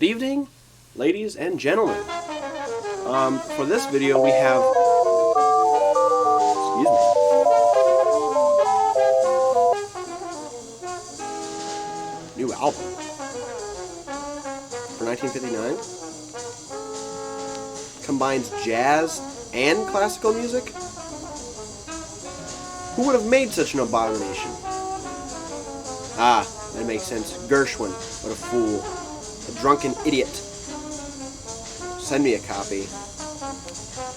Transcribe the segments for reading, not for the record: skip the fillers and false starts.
evening, ladies and gentlemen. For this video we have, new album for 1959. Combines jazz and classical music. Who would have made such an abomination? Ah, that makes sense. Gershwin. What a fool. A drunken idiot. Send me a copy.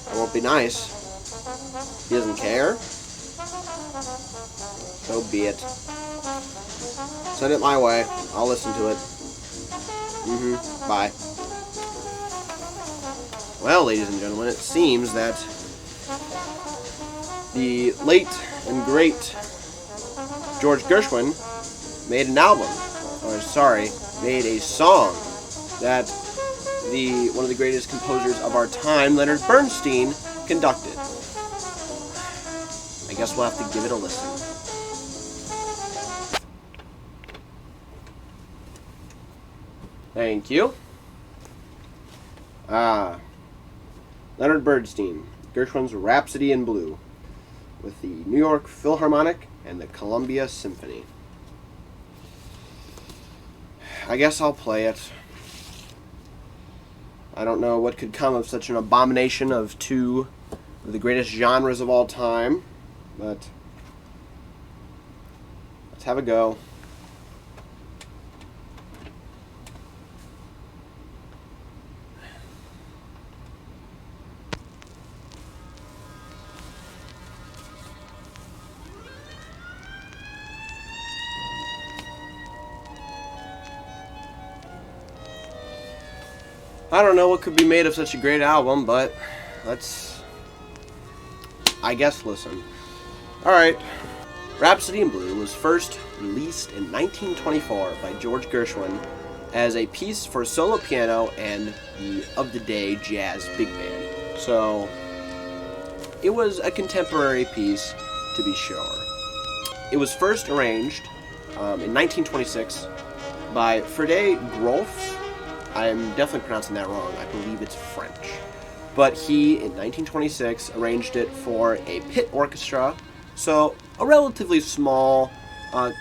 I won't be nice. He doesn't care. So be it. Send it my way. I'll listen to it. Bye. Well, ladies and gentlemen, it seems that the late and great George Gershwin made an album, made a song that one of the greatest composers of our time, Leonard Bernstein, conducted. I guess we'll have to give it a listen. Thank you. Leonard Bernstein, Gershwin's Rhapsody in Blue, with the New York Philharmonic and the Columbia Symphony. I guess I'll play it. I don't know what could come of such an abomination of two of the greatest genres of all time, but let's have a go. I don't know what could be made of such a great album, but let's, I guess, listen. Alright. Rhapsody in Blue was first released in 1924 by George Gershwin as a piece for solo piano and the of-the-day jazz big band. So, it was a contemporary piece, to be sure. It was first arranged in 1926 by Frédéric Grolf. I'm definitely pronouncing that wrong. I believe it's French. But he, in 1926, arranged it for a pit orchestra, so a relatively small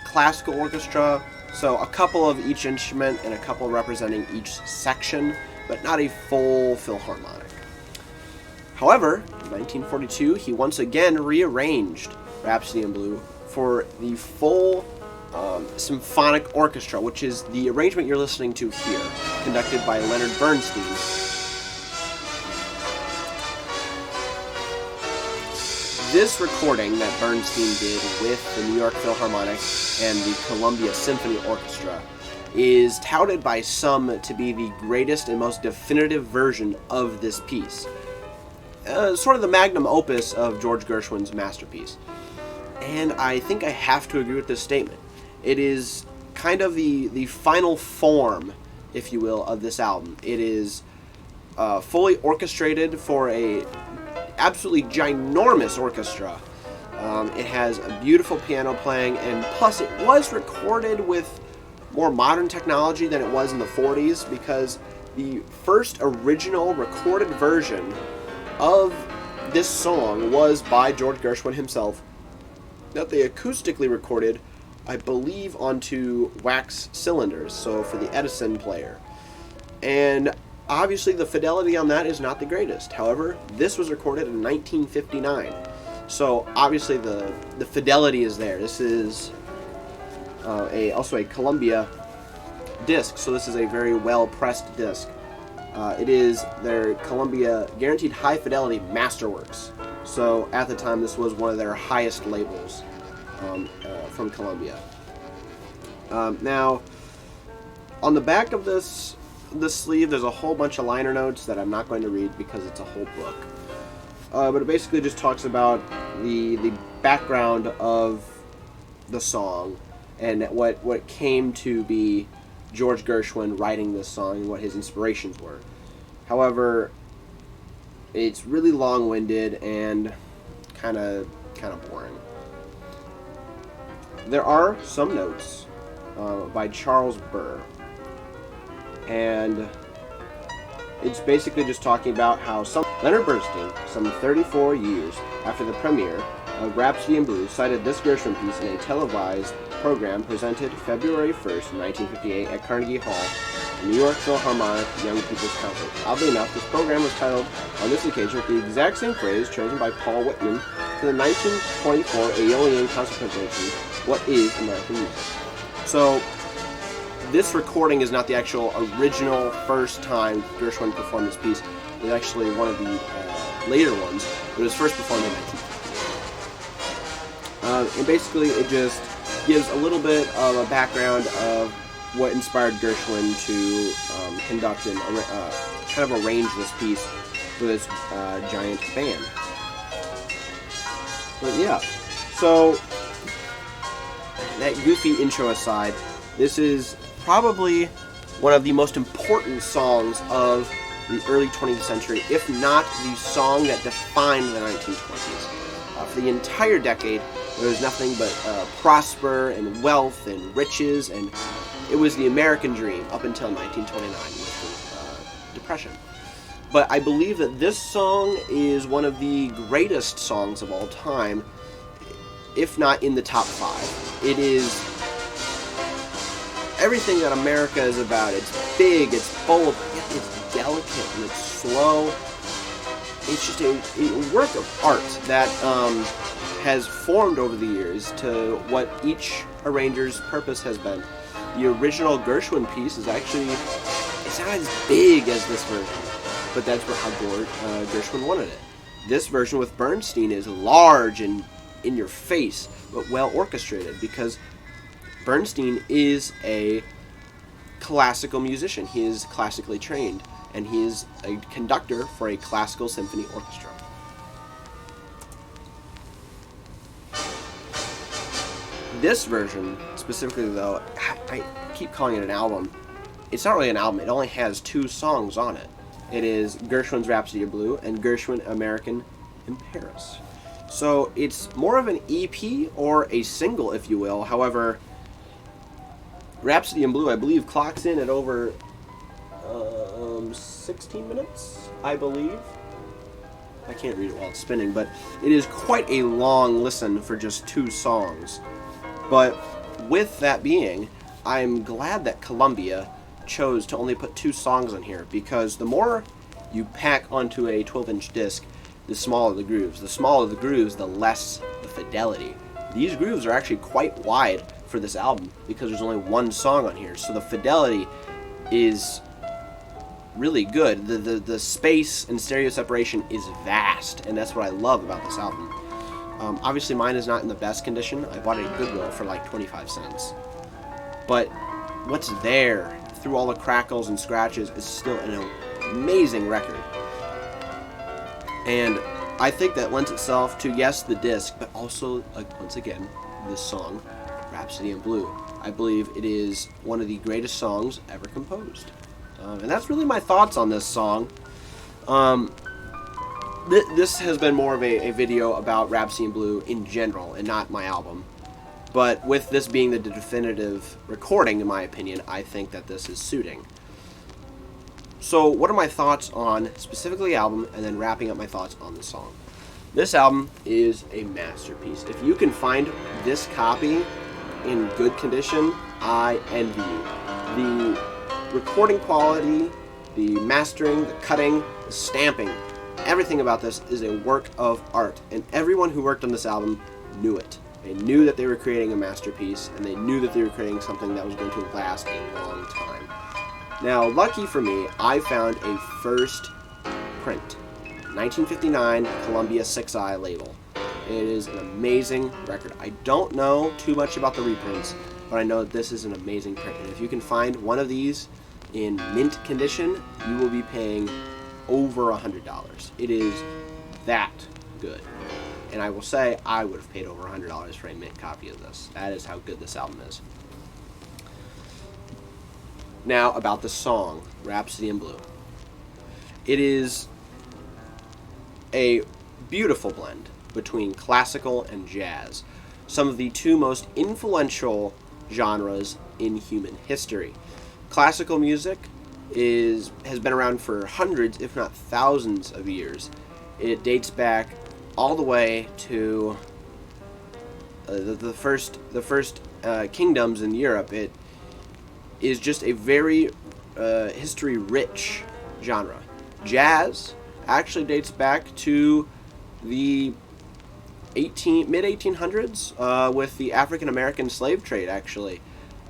classical orchestra, so a couple of each instrument and a couple representing each section, but not a full philharmonic. However, in 1942, he once again rearranged Rhapsody in Blue for the full symphonic orchestra, which is the arrangement you're listening to here, conducted by Leonard Bernstein. This recording that Bernstein did with the New York Philharmonic and the Columbia Symphony Orchestra is touted by some to be the greatest and most definitive version of this piece. Sort of the magnum opus of George Gershwin's masterpiece. And I think I have to agree with this statement. It is kind of the final form, if you will, of this album. It is fully orchestrated for a absolutely ginormous orchestra. It has a beautiful piano playing, and plus it was recorded with more modern technology than it was in the 40s, because the first original recorded version of this song was by George Gershwin himself, that they acoustically recorded, I believe, onto wax cylinders, so for the Edison player. And obviously the fidelity on that is not the greatest. However, this was recorded in 1959, so obviously the fidelity is there. This is also a Columbia disc, so this is a very well pressed disc. It is their Columbia Guaranteed High Fidelity Masterworks. So at the time, this was one of their highest labels from Columbia. Now, on the back of the sleeve, there's a whole bunch of liner notes that I'm not going to read because it's a whole book. But it basically just talks about the background of the song and what came to be George Gershwin writing this song and what his inspirations were. However, it's really long-winded and kind of boring. There are some notes by Charles Burr, and It's basically just talking about how Leonard Bernstein, some 34 years after the premiere of Rhapsody in Blue, cited this Gershwin piece in a televised program presented February 1st, 1958 at Carnegie Hall, the New York Philharmonic Young People's Concert. Oddly enough, this program was titled on this occasion with the exact same phrase chosen by Paul Whitman for the 1924 Aeolian concert presentation, What is American Music? So, this recording is not the actual original first time Gershwin performed this piece. It's actually one of the later ones, but it was first performed in 1958. And basically, it just gives a little bit of a background of what inspired Gershwin to conduct and kind of arrange this piece for this giant band. But yeah, so that goofy intro aside, this is probably one of the most important songs of the early 20th century, if not the song that defined the 1920s. For the entire decade, there was nothing but prosper and wealth and riches, and it was the American dream up until 1929 with the Depression. But I believe that this song is one of the greatest songs of all time, if not in the top 5. It is everything that America is about. It's big, it's bold, it's delicate, and it's slow. It's just a work of art that has formed over the years to what each arranger's purpose has been. The original Gershwin piece is actually, it's not as big as this version, but that's how Gershwin wanted it. This version with Bernstein is large and in your face, but well orchestrated, because Bernstein is a classical musician. He is classically trained, and he is a conductor for a classical symphony orchestra. This version, specifically though, I keep calling it an album. It's not really an album. It only has 2 songs on it. It is Gershwin's Rhapsody in Blue and Gershwin American in Paris. So it's more of an EP or a single, if you will. However, Rhapsody in Blue, I believe, clocks in at over 16 minutes, I believe. I can't read it while it's spinning, but it is quite a long listen for just 2 songs. But with that being, I'm glad that Columbia chose to only put 2 songs on here, because the more you pack onto a 12-inch disc, the smaller the grooves. The smaller the grooves, the less the fidelity. These grooves are actually quite wide for this album because there's only 1 song on here, so the fidelity is really good. The space and stereo separation is vast, and that's what I love about this album. Obviously mine is not in the best condition. I bought it at Goodwill for like 25 cents. But what's there through all the crackles and scratches is still an amazing record. And I think that lends itself to, yes, the disc, but also, once again, this song, Rhapsody in Blue. I believe it is one of the greatest songs ever composed. And that's really my thoughts on this song. This has been more of a video about Rhapsody in Blue in general, and not my album. But with this being the definitive recording, in my opinion, I think that this is suiting. So what are my thoughts on specifically the album, and then wrapping up my thoughts on the song? This album is a masterpiece. If you can find this copy in good condition, I envy you. The recording quality, the mastering, the cutting, the stamping, everything about this is a work of art, and everyone who worked on this album knew it. They knew that they were creating a masterpiece, and they knew that they were creating something that was going to last a long time. Now, lucky for me, I found a first print. 1959 Columbia 6i label. It is an amazing record. I don't know too much about the reprints, but I know that this is an amazing print. And if you can find one of these in mint condition, you will be paying over $100. It is that good. And I will say, I would have paid over $100 for a mint copy of this. That is how good this album is. Now, about the song, Rhapsody in Blue. It is a beautiful blend between classical and jazz, some of the 2 most influential genres in human history. Classical music has been around for hundreds, if not thousands, of years. It dates back all the way to the first kingdoms in Europe. It is just a very history-rich genre. Jazz actually dates back to the mid-1800s with the African-American slave trade, actually.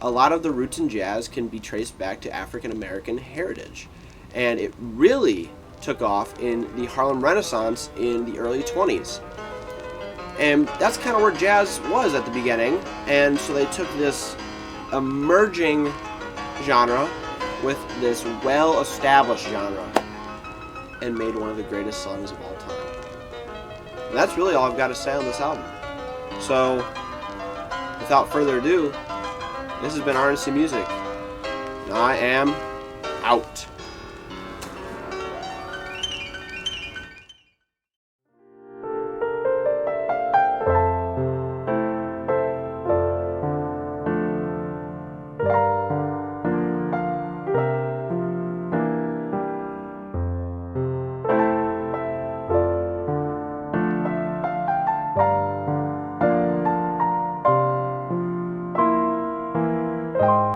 A lot of the roots in jazz can be traced back to African-American heritage. And it really took off in the Harlem Renaissance in the early 20s. And that's kind of where jazz was at the beginning. And so they took this emerging genre with this well-established genre and made one of the greatest songs of all time. And that's really all I've got to say on this album. So, without further ado, this has been RNC Music, and I am out.